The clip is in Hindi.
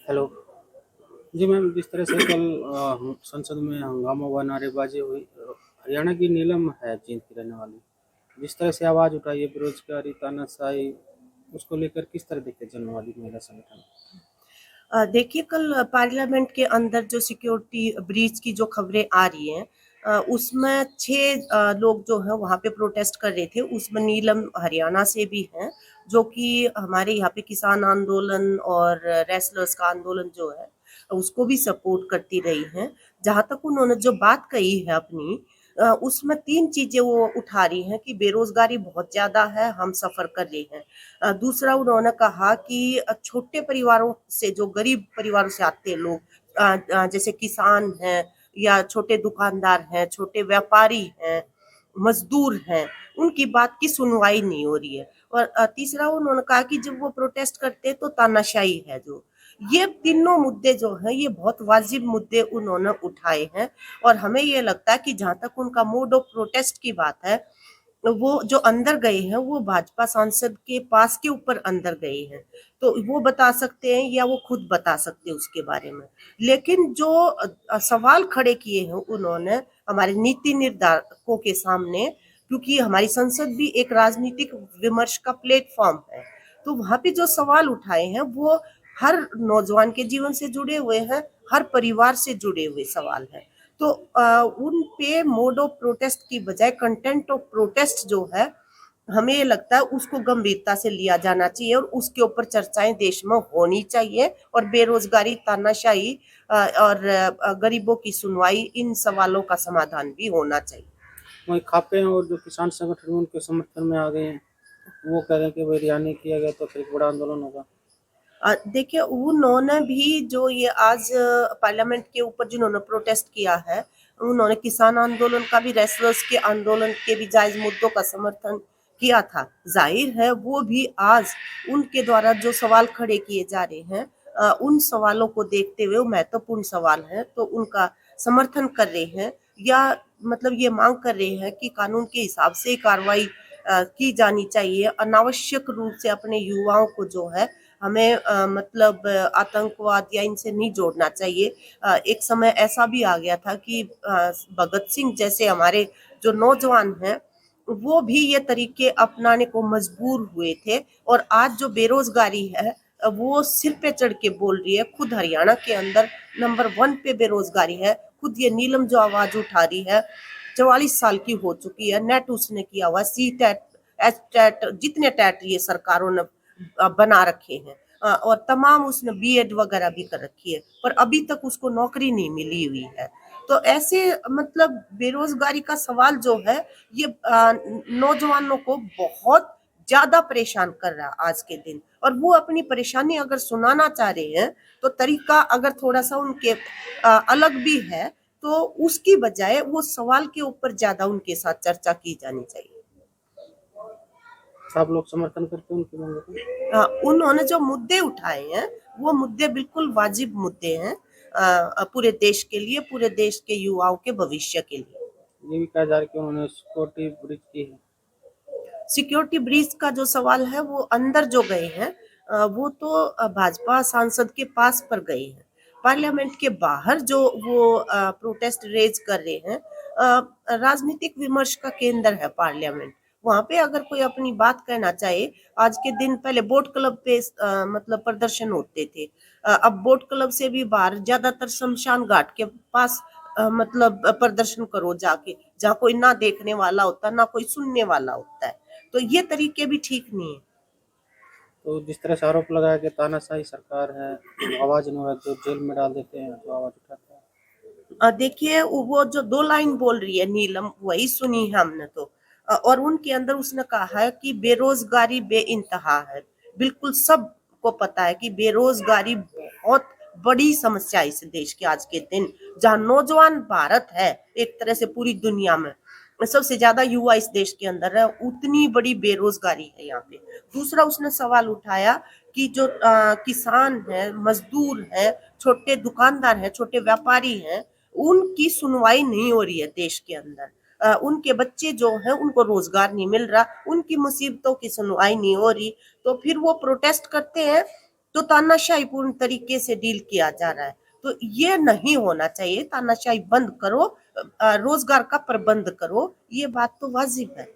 हेलो। जी मैम, जिस तरह से कल संसद में हंगामा व नारेबाजी हुई, हरियाणा की नीलम है जींद की रहने वाली, जिस तरह से आवाज़ उठाई है बेरोजगारी तानाशाही, उसको लेकर किस तरह देखते हैं जनवादी महिला संगठन? देखिए कल पार्लियामेंट के अंदर जो सिक्योरिटी ब्रीच की जो खबरें आ रही हैं, उसमें 6 लोग जो हैं वहाँ पे प्रोटेस्ट कर रहे थे। उसमें नीलम हरियाणा से भी हैं, जो कि हमारे यहाँ पे किसान आंदोलन और रेसलर्स का आंदोलन जो है उसको भी सपोर्ट करती रही हैं। जहाँ तक उन्होंने जो बात कही है अपनी, उसमें 3 चीज़ें वो उठा रही हैं कि बेरोज़गारी बहुत ज़्यादा है, हम सफ़र कर रहे हैं। दूसरा उन्होंने कहा कि छोटे परिवारों से, जो गरीब परिवारों से आते हैं लोग, जैसे किसान हैं या छोटे दुकानदार हैं, छोटे व्यापारी हैं, मजदूर हैं, उनकी बात की सुनवाई नहीं हो रही है। और तीसरा उन्होंने कहा कि जब वो प्रोटेस्ट करते हैं तो तानाशाही है जो। ये तीनों मुद्दे जो हैं ये बहुत वाजिब मुद्दे उन्होंने उठाए हैं। और हमें ये लगता है कि जहाँ तक उनका मोड ऑफ प्रोटेस्ट की बात है, वो जो अंदर गए हैं वो भाजपा सांसद के पास के ऊपर अंदर गए हैं, तो वो बता सकते हैं या वो खुद बता सकते हैं उसके बारे में। लेकिन जो सवाल खड़े किए हैं उन्होंने हमारे नीति निर्धारकों के सामने, क्योंकि हमारी संसद भी एक राजनीतिक विमर्श का प्लेटफॉर्म है, तो वहां पे जो सवाल उठाए हैं वो हर नौजवान के जीवन से जुड़े हुए हैं, हर परिवार से जुड़े हुए सवाल हैं। तो उन पे मोड ऑफ प्रोटेस्ट की बजाय कंटेंट ऑफ प्रोटेस्ट जो है, हमें ये लगता है उसको गंभीरता से लिया जाना चाहिए और उसके ऊपर चर्चाएं देश में होनी चाहिए। और बेरोजगारी, तानाशाही और गरीबों की सुनवाई, इन सवालों का समाधान भी होना चाहिए। वहीं खापे हैं और जो किसान संगठन हैं, उनके समर्थन में आ गए हैं। वो कह रहे हैं कि भाई रिहा नहीं किया गया तो फिर एक बड़ा आंदोलन होगा। देखिए उन्होंने भी जो ये आज पार्लियामेंट के ऊपर जिन्होंने प्रोटेस्ट किया है, उन्होंने किसान आंदोलन का भी, रेसलर्स के आंदोलन के भी जायज मुद्दों का समर्थन किया था। जाहिर है वो भी आज उनके द्वारा जो सवाल खड़े किए जा रहे हैं, उन सवालों को देखते हुए, वो महत्वपूर्ण सवाल हैं, तो उनका समर्थन कर रहे हैं, या मतलब ये मांग कर रहे हैं कि कानून के हिसाब से कार्रवाई की जानी चाहिए। अनावश्यक रूप से अपने युवाओं को जो है हमें मतलब आतंकवाद या इनसे नहीं जोड़ना चाहिए। एक समय ऐसा भी आ गया था कि भगत सिंह जैसे हमारे जो नौजवान हैं, वो भी ये तरीके अपनाने को मजबूर हुए थे। और आज जो बेरोजगारी है, वो सिर पे चढ़ के बोल रही है। खुद हरियाणा के अंदर नंबर 1 पे बेरोजगारी है। खुद ये नीलम जो आवाज उठा रही है, 44 साल की हो चुकी है, नेट उसने किया हुआ, सी टेट, एच टेट, जितने टेट ये सरकारों ने बना रखे हैं, और तमाम उसने बीएड वगैरह भी कर रखी है, पर अभी तक उसको नौकरी नहीं मिली हुई है। तो ऐसे मतलब बेरोजगारी का सवाल जो है, ये नौजवानों को बहुत ज्यादा परेशान कर रहा है आज के दिन। और वो अपनी परेशानी अगर सुनाना चाह रहे हैं, तो तरीका अगर थोड़ा सा उनके अलग भी है, तो उसकी बजाय वो सवाल के ऊपर ज्यादा उनके साथ चर्चा की जानी चाहिए। सब लोग समर्थन करते हैं उनकी मांगों को। उन्होंने जो मुद्दे उठाए हैं वो मुद्दे बिल्कुल वाजिब मुद्दे हैं, पूरे देश के लिए, पूरे देश के युवाओं के भविष्य के लिए। ये भी कहा जा रहा है कि उन्होंने सिक्योरिटी ब्रीच की है। सिक्योरिटी ब्रीच का जो सवाल है, वो अंदर जो गए हैं, वो तो भाजपा सांसद के पास पर गए हैं। पार्लियामेंट के बाहर जो वो प्रोटेस्ट रेज कर रहे हैं, राजनीतिक विमर्श का केंद्र है पार्लियामेंट। वहां पे अगर कोई अपनी बात कहना चाहे, आज के दिन पहले बोट क्लब पे मतलब प्रदर्शन होते थे, अब बोट क्लब से भी बाहर ज्यादातर शमशान घाट के पास मतलब प्रदर्शन करो जाके, जहाँ कोई ना देखने वाला होता, ना कोई सुनने वाला होता है। तो ये तरीके भी ठीक नहीं है। तो जिस तरह से आरोप लगाया कि तानाशाही सरकार है, आवाज नहीं उठाते तो जेल में डाल देते हैं, तो आवाज उठाते हैं। देखिए वो जो 2 लाइन बोल रही है नीलम, वही सुनी है हमने तो। और उनके अंदर उसने कहा है कि बेरोजगारी बेइंतहा है। बिल्कुल सबको पता है कि बेरोजगारी बहुत बड़ी समस्या है इस देश के आज के दिन। जहाँ नौजवान भारत है, एक तरह से पूरी दुनिया में सबसे ज्यादा युवा इस देश के अंदर है, उतनी बड़ी बेरोजगारी है यहाँ पे। दूसरा उसने सवाल उठाया कि जो किसान है, मजदूर है, छोटे दुकानदार है, छोटे व्यापारी हैं, उनकी सुनवाई नहीं हो रही है देश के अंदर। उनके बच्चे जो हैं उनको रोजगार नहीं मिल रहा, उनकी मुसीबतों की सुनवाई नहीं हो रही, तो फिर वो प्रोटेस्ट करते हैं। तो तानाशाहीपूर्ण तरीके से डील किया जा रहा है। तो ये नहीं होना चाहिए, तानाशाही बंद करो, रोजगार का प्रबंध करो, ये बात तो वाजिब है।